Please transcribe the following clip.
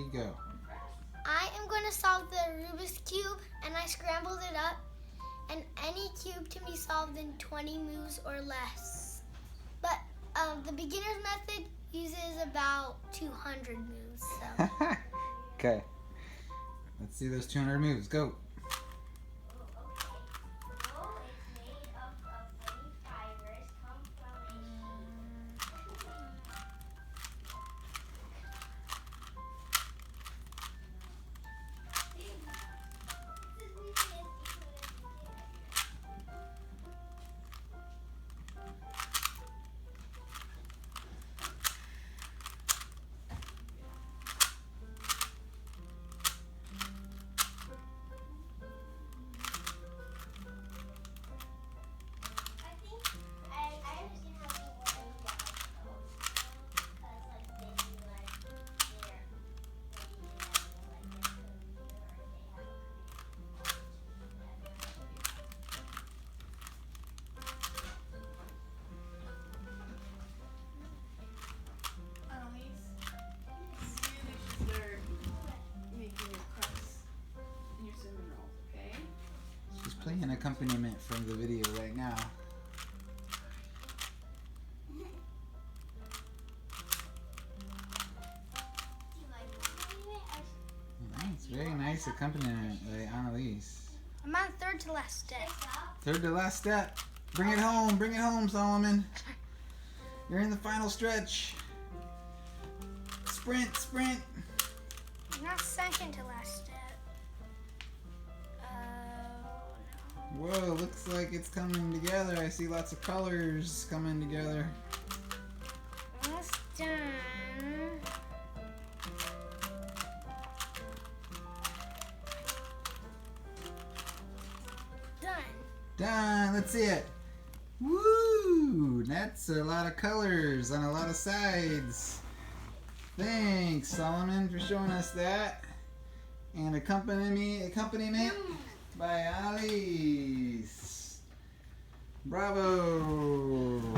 go. I am going to solve the Rubik's Cube, and I scrambled it up. And any cube can be solved in 20 moves or less. But the beginner's method uses about 200 moves. So. Okay. Let's see those 200 moves. Go. She's playing an accompaniment from the video right now. It's very nice accompaniment by Annalise. I'm on third to last step. Third to last step. Bring it home, Solomon. You're in the final stretch. Sprint, sprint. I'm not second to last step. No. Whoa, looks like it's coming together. I see lots of colors coming together. Almost done. Done. Let's see it. Woo! That's a lot of colors on a lot of sides. Thanks, Solomon, for showing us that. And accompaniment by Annalise. Bravo!